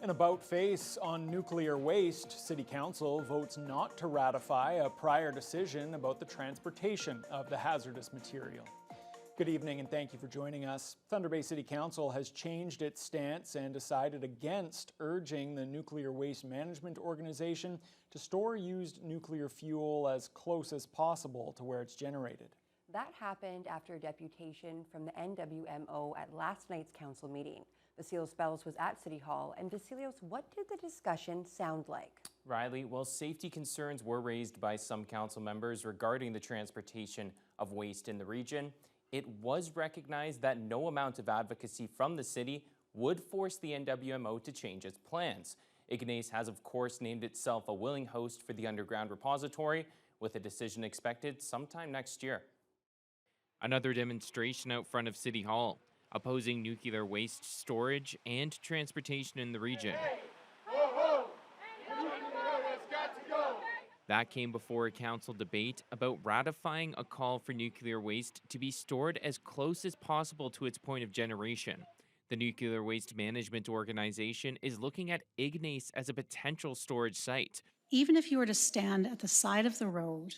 An about-face on nuclear waste. City Council votes not to ratify a prior decision about the transportation of the hazardous material. Good evening and thank you for joining us. Thunder Bay City Council has changed its stance and decided against urging the Nuclear Waste Management Organization to store used nuclear fuel as close as possible to where it's generated. That happened after a deputation from the NWMO at last night's council meeting. Vasilios Bellos was at City Hall, and Vasilios, what did the discussion sound like? Riley, well, safety concerns were raised by some council members regarding the transportation of waste in the region. It was recognized that no amount of advocacy from the city would force the NWMO to change its plans. Ignace has, of course, named itself a willing host for the underground repository, with a decision expected sometime next year. Another demonstration out front of City Hall, opposing nuclear waste storage and transportation in the region. That came before a council debate about ratifying a call for nuclear waste to be stored as close as possible to its point of generation. The Nuclear Waste Management Organization is looking at Ignace as a potential storage site. Even if you were to stand at the side of the road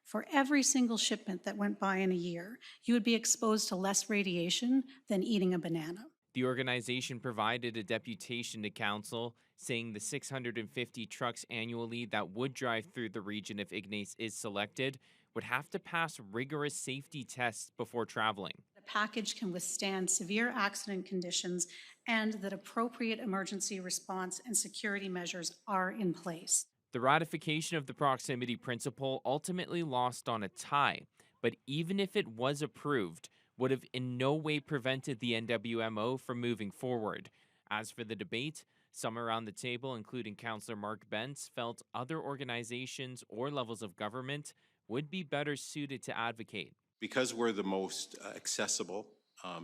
for every single shipment that went by in a year, you would be exposed to less radiation than eating a banana. The organization provided a deputation to council, saying the 650 trucks annually that would drive through the region if Ignace is selected would have to pass rigorous safety tests before traveling. The package can withstand severe accident conditions and that appropriate emergency response and security measures are in place. The ratification of the proximity principle ultimately lost on a tie, but even if it was approved, would have in no way prevented the NWMO from moving forward. As for the debate, some around the table, including Councillor Mark Bentz, felt other organizations or levels of government would be better suited to advocate. Because we're the most accessible,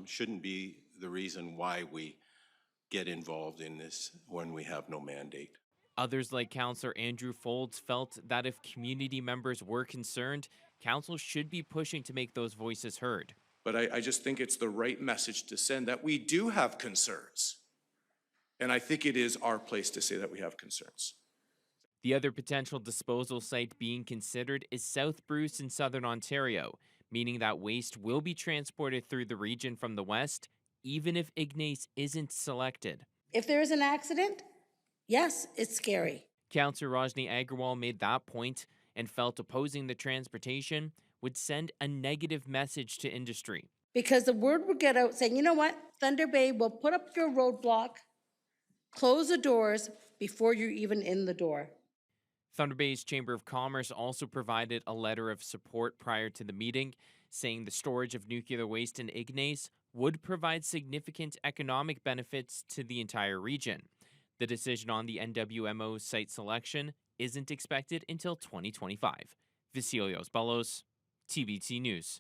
shouldn't be the reason why we get involved in this when we have no mandate. Others, like Councillor Andrew Folds, felt that if community members were concerned, council should be pushing to make those voices heard. But I just think it's the right message to send that we do have concerns. And I think it is our place to say that we have concerns. The other potential disposal site being considered is South Bruce in southern Ontario, meaning that waste will be transported through the region from the west, even if Ignace isn't selected. If there is an accident, yes, it's scary. Councillor Rajni Agrawal made that point and felt opposing the transportation would send a negative message to industry. Because the word would get out saying, you know what, Thunder Bay will put up your roadblock, close the doors before you're even in the door. Thunder Bay's Chamber of Commerce also provided a letter of support prior to the meeting, saying the storage of nuclear waste in Ignace would provide significant economic benefits to the entire region. The decision on the NWMO site selection isn't expected until 2025. Vasilios Bellos, TBT News.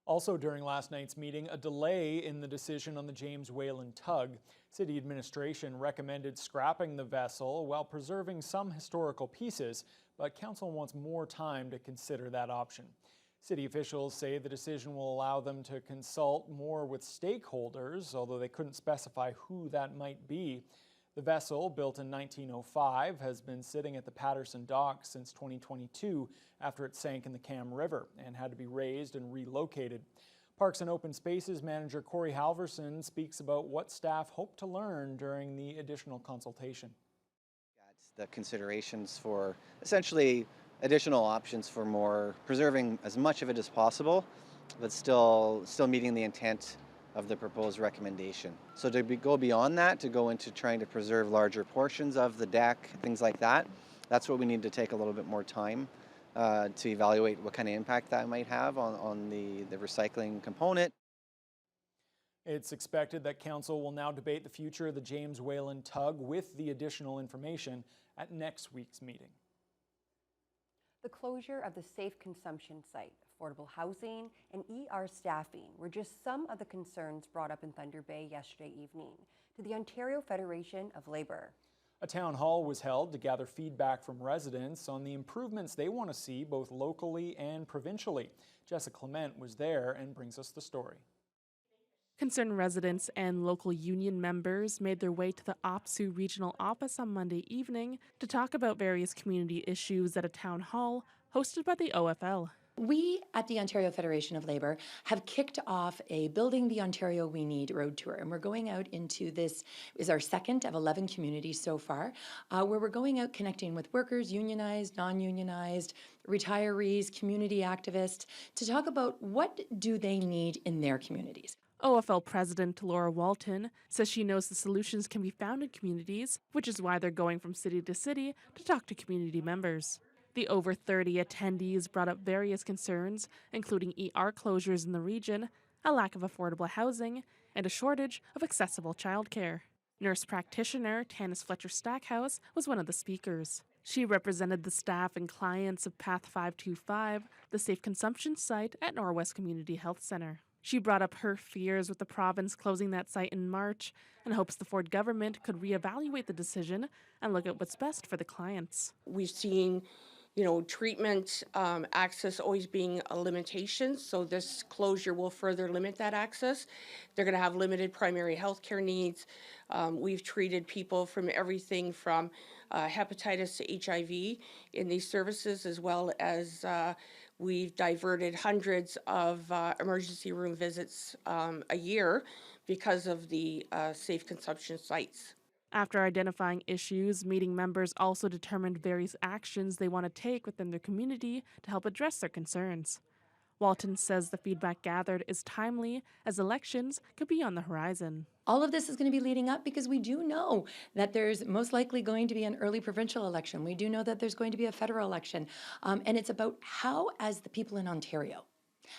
Also during last night's meeting, a delay in the decision on the James Whalen Tug. City administration recommended scrapping the vessel while preserving some historical pieces, but council wants more time to consider that option. City officials say the decision will allow them to consult more with stakeholders, although they couldn't specify who that might be. The vessel, built in 1905, has been sitting at the Patterson Dock since 2022 after it sank in the Cam River and had to be raised and relocated. Parks and Open Spaces manager Corey Halverson speaks about what staff hope to learn during the additional consultation. It's the considerations for essentially additional options for more preserving as much of it as possible, but still meeting the intent of the proposed recommendation. So to go beyond that, to go into trying to preserve larger portions of the deck, things like that, that's what we need to take a little bit more time to evaluate what kind of impact that might have on the recycling component. It's expected that council will now debate the future of the James Whalen Tug with the additional information at next week's meeting. The closure of the safe consumption site, affordable housing, and ER staffing were just some of the concerns brought up in Thunder Bay yesterday evening to the Ontario Federation of Labour. A town hall was held to gather feedback from residents on the improvements they want to see both locally and provincially. Jessica Clement was there and brings us the story. Concerned residents and local union members made their way to the OPSEU regional office on Monday evening to talk about various community issues at a town hall hosted by the OFL. We at the Ontario Federation of Labour have kicked off a Building the Ontario We Need road tour, and we're going out into this is our second of 11 communities so far, where we're going out connecting with workers, unionized, non-unionized, retirees, community activists, to talk about what do they need in their communities. OFL President Laura Walton says she knows the solutions can be found in communities, which is why they're going from city to city to talk to community members. The over 30 attendees brought up various concerns, including ER closures in the region, a lack of affordable housing, and a shortage of accessible childcare. Nurse practitioner Tanis Fletcher Stackhouse was one of the speakers. She represented the staff and clients of Path 525, the safe consumption site at Norwest Community Health Centre. She brought up her fears with the province closing that site in March and hopes the Ford government could reevaluate the decision and look at what's best for the clients. We've seen treatment access always being a limitation, so this closure will further limit that access. They're going to have limited primary health care needs. We've treated people from everything from hepatitis to HIV in these services, as well as we've diverted hundreds of emergency room visits a year because of the safe consumption sites. After identifying issues, meeting members also determined various actions they want to take within their community to help address their concerns. Walton says the feedback gathered is timely, as elections could be on the horizon. All of this is going to be leading up because we do know that there's most likely going to be an early provincial election. We do know that there's going to be a federal election. And it's about how, as the people in Ontario,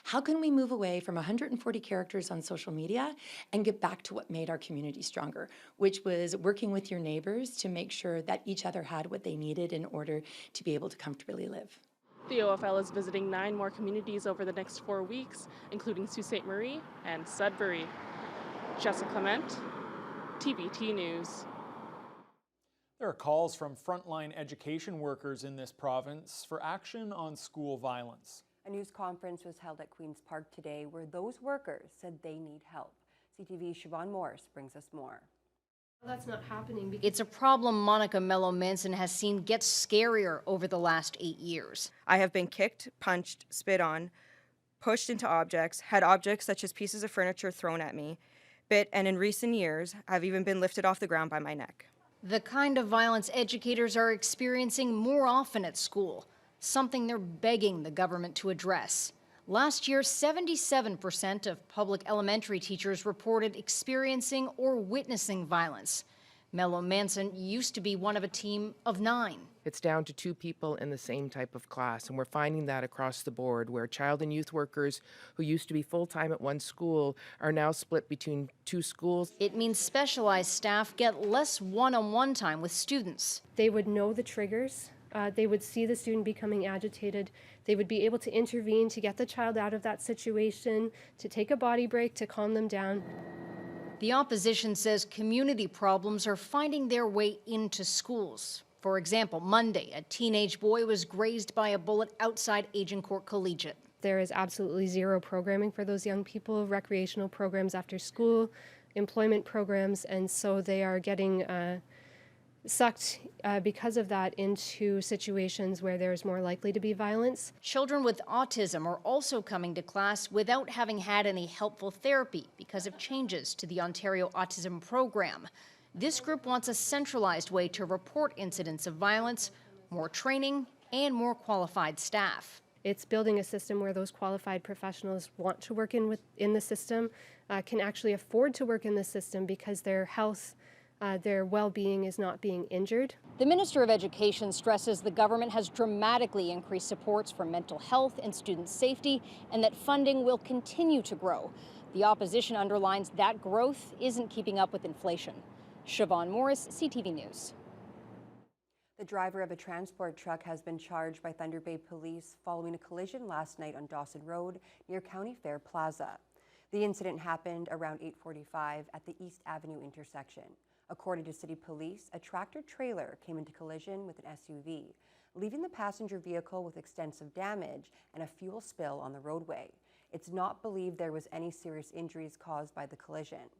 how can we move away from 140 characters on social media and get back to what made our community stronger, which was working with your neighbors to make sure that each other had what they needed in order to be able to comfortably live. The OFL is visiting 9 more communities over the next 4 weeks, including Sault Ste. Marie and Sudbury. Jessica Clement, TBT News. There are calls from frontline education workers in this province for action on school violence. A news conference was held at Queen's Park today where those workers said they need help. CTV's Siobhan Morris brings us more. That's not happening. It's a problem Monica Mello-Manson has seen get scarier over the last 8 years. I have been kicked, punched, spit on, pushed into objects, had objects such as pieces of furniture thrown at me, bit, and in recent years, I've even been lifted off the ground by my neck. The kind of violence educators are experiencing more often at school, something they're begging the government to address. Last year, 77% of public elementary teachers reported experiencing or witnessing violence. Mello-Manson used to be one of a team of 9. It's down to 2 people in the same type of class, and we're finding that across the board, where child and youth workers who used to be full-time at one school are now split between 2 schools. It means specialized staff get less one-on-one time with students. They would know the triggers. They would see the student becoming agitated. They would be able to intervene to get the child out of that situation, to take a body break, to calm them down. The opposition says community problems are finding their way into schools. For example, Monday, a teenage boy was grazed by a bullet outside Agincourt Collegiate. There is absolutely zero programming for those young people, recreational programs after school, employment programs, and so they are getting sucked because of that into situations where there's more likely to be violence. Children with autism are also coming to class without having had any helpful therapy because of changes to the Ontario Autism Program. This group wants a centralized way to report incidents of violence, more training, and more qualified staff. It's building a system where those qualified professionals want to work in the system, can actually afford to work in the system because their health, their well-being is not being injured. The Minister of Education stresses the government has dramatically increased supports for mental health and student safety, and that funding will continue to grow. The opposition underlines that growth isn't keeping up with inflation. Siobhan Morris, CTV News. The driver of a transport truck has been charged by Thunder Bay Police following a collision last night on Dawson Road near County Fair Plaza. The incident happened around 8:45 at the East Avenue intersection. According to City Police, a tractor-trailer came into collision with an SUV, leaving the passenger vehicle with extensive damage and a fuel spill on the roadway. It's not believed there was any serious injuries caused by the collision.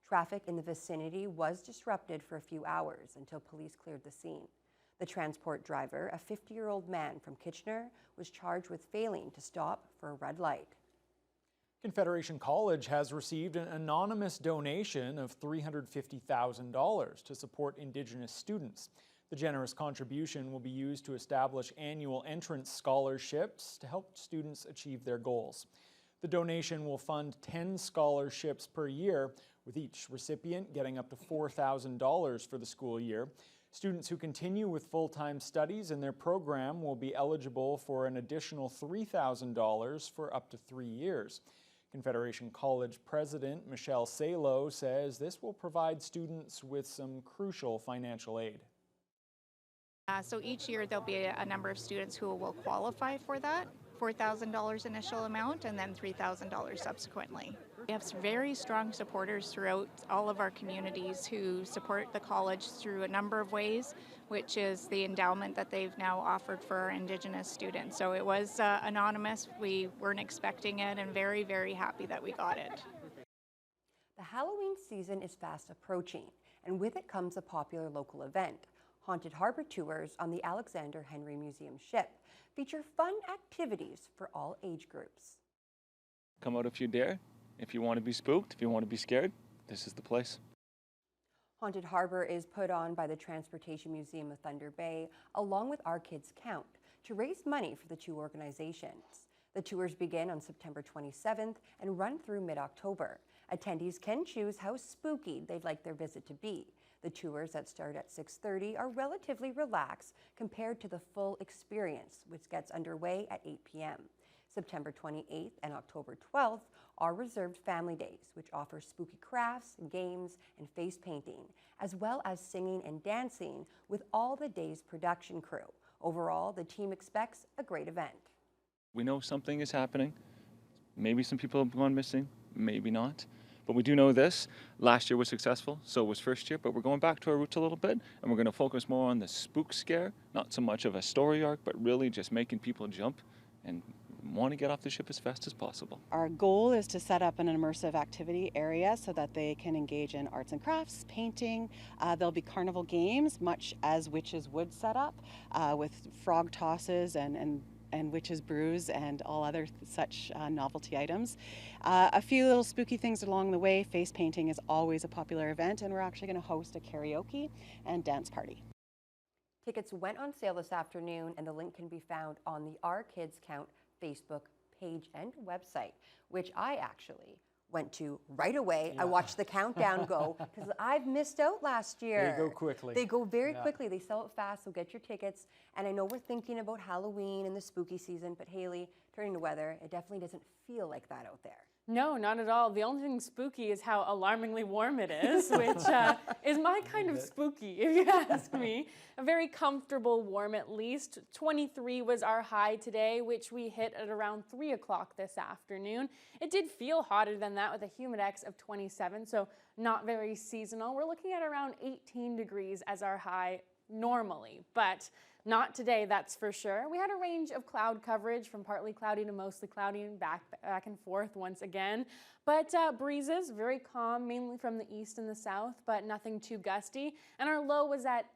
Traffic in the vicinity was disrupted for a few hours until police cleared the scene. The transport driver, a 50-year-old man from Kitchener, was charged with failing to stop for a red light. Confederation College has received an anonymous donation of $350,000 to support Indigenous students. The generous contribution will be used to establish annual entrance scholarships to help students achieve their goals. The donation will fund 10 scholarships per year, with each recipient getting up to $4,000 for the school year. Students who continue with full-time studies in their program will be eligible for an additional $3,000 for up to 3 years. Confederation College President Michelle Salo says this will provide students with some crucial financial aid. So each year there'll be a number of students who will qualify for that, $4,000 initial amount and then $3,000 subsequently. We have some very strong supporters throughout all of our communities who support the college through a number of ways, which is the endowment that they've now offered for our Indigenous students. So it was anonymous. We weren't expecting it and very, very happy that we got it. The Halloween season is fast approaching, and with it comes a popular local event. Haunted Harbor tours on the Alexander Henry Museum ship feature fun activities for all age groups. Come out if you dare. If you want to be spooked, if you want to be scared, this is the place. Haunted Harbor is put on by the Transportation Museum of Thunder Bay, along with Our Kids Count, to raise money for the two organizations. The tours begin on September 27th and run through mid-October. Attendees can choose how spooky they'd like their visit to be. The tours that start at 6:30 are relatively relaxed compared to the full experience, which gets underway at 8 p.m. September 28th and October 12th are reserved family days, which offer spooky crafts, games, and face painting, as well as singing and dancing with all the day's production crew. Overall, the team expects a great event. We know something is happening. Maybe some people have gone missing, maybe not. But we do know this. Last year was successful, so was first year, but we're going back to our roots a little bit, and we're going to focus more on the spook scare, not so much of a story arc, but really just making people jump and want to get off the ship as fast as possible. Our goal is to set up an immersive activity area so that they can engage in arts and crafts, painting. There'll be carnival games, much as Witches would set up, with frog tosses and witches brews and all other such novelty items. A few little spooky things along the way. Face painting is always a popular event, and we're actually going to host a karaoke and dance party. Tickets went on sale this afternoon, and the link can be found on the Our Kids Count Facebook page and website, which I actually went to right away. I watched the countdown go because I've missed out last year. They go quickly. They go very quickly. They sell it fast, so get your tickets. And I know we're thinking about Halloween and the spooky season, but Haley, turning to weather, it definitely doesn't feel like that out there. No, not at all. The only thing spooky is how alarmingly warm it is, which is my kind of spooky, if you ask me. A very comfortable warm at least. 23 was our high today, which we hit at around 3 o'clock this afternoon. It did feel hotter than that with a humidex of 27, so not very seasonal. We're looking at around 18 degrees as our high normally, but not today, that's for sure. We had a range of cloud coverage from partly cloudy to mostly cloudy and back and forth once again. But breezes, very calm, mainly from the east and the south, but nothing too gusty. And our low was at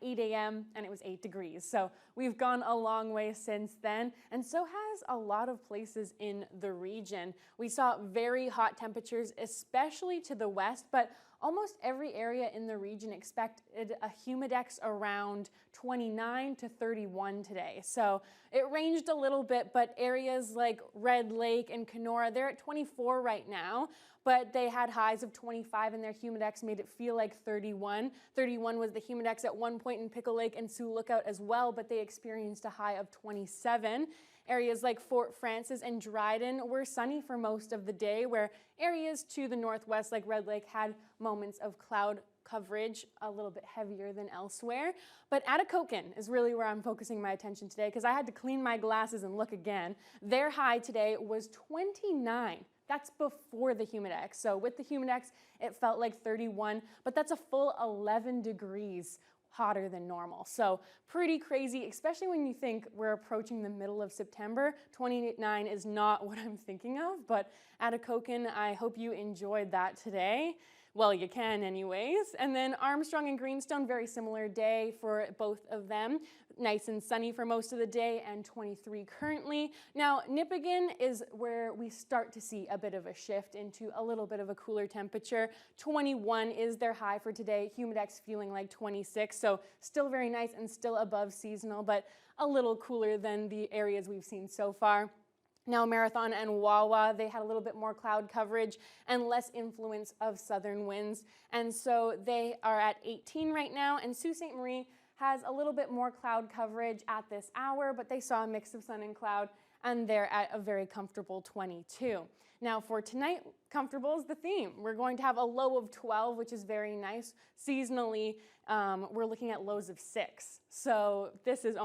8 a.m. and it was 8 degrees. So we've gone a long way since then, and so has a lot of places in the region. We saw very hot temperatures, especially to the west, but almost every area in the region expected a humidex around 29 to 31 today. So it ranged a little bit, but areas like Red Lake and Kenora, they're at 24 right now, but they had highs of 25 and their humidex made it feel like 31. 31 was the humidex at one point in Pickle Lake and Sioux Lookout as well, but they experienced a high of 27. Areas like Fort Frances and Dryden were sunny for most of the day, where areas to the northwest like Red Lake had moments of cloud coverage a little bit heavier than elsewhere. But Atikokan is really where I'm focusing my attention today because I had to clean my glasses and look again. Their high today was 29. That's before the humidex. So with the humidex, it felt like 31, but that's a full 11 degrees hotter than normal. So pretty crazy, especially when you think we're approaching the middle of September. 29 is not what I'm thinking of, but at Atikokan, I hope you enjoyed that today. Well, you can anyways. And then Armstrong and Greenstone, very similar day for both of them. Nice and sunny for most of the day and 23 currently. Now, Nipigon is where we start to see a bit of a shift into a little bit of a cooler temperature. 21 is their high for today. Humidex feeling like 26, so still very nice and still above seasonal, but a little cooler than the areas we've seen so far. Now, Marathon and Wawa, they had a little bit more cloud coverage and less influence of southern winds. And so they are at 18 right now. And Sault Ste. Marie has a little bit more cloud coverage at this hour, but they saw a mix of sun and cloud, and they're at a very comfortable 22. Now, for tonight, comfortable is the theme. We're going to have a low of 12, which is very nice. Seasonally, we're looking at lows of 6. So this is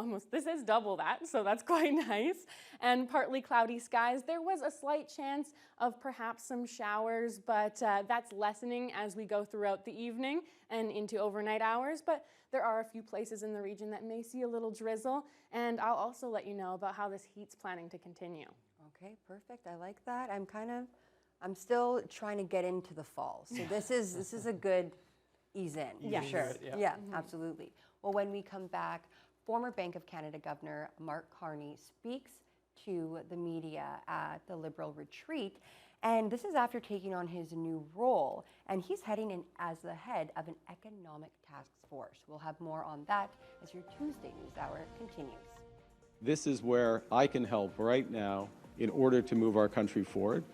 double that, so that's quite nice. And partly cloudy skies. There was a slight chance of perhaps some showers, but that's lessening as we go throughout the evening and into overnight hours. But there are a few places in the region that may see a little drizzle, and I'll also let you know about how this heat's planning to continue. Okay, perfect. I like that. I'm still trying to get into the fall. So this is a good ease in, Yeah. for sure. It, yeah. Yeah, absolutely. Well, when we come back, former Bank of Canada Governor Mark Carney speaks to the media at the Liberal retreat. And this is after taking on his new role. And he's heading in as the head of an economic task force. We'll have more on that as your Tuesday News Hour continues. This is where I can help right now in order to move our country forward.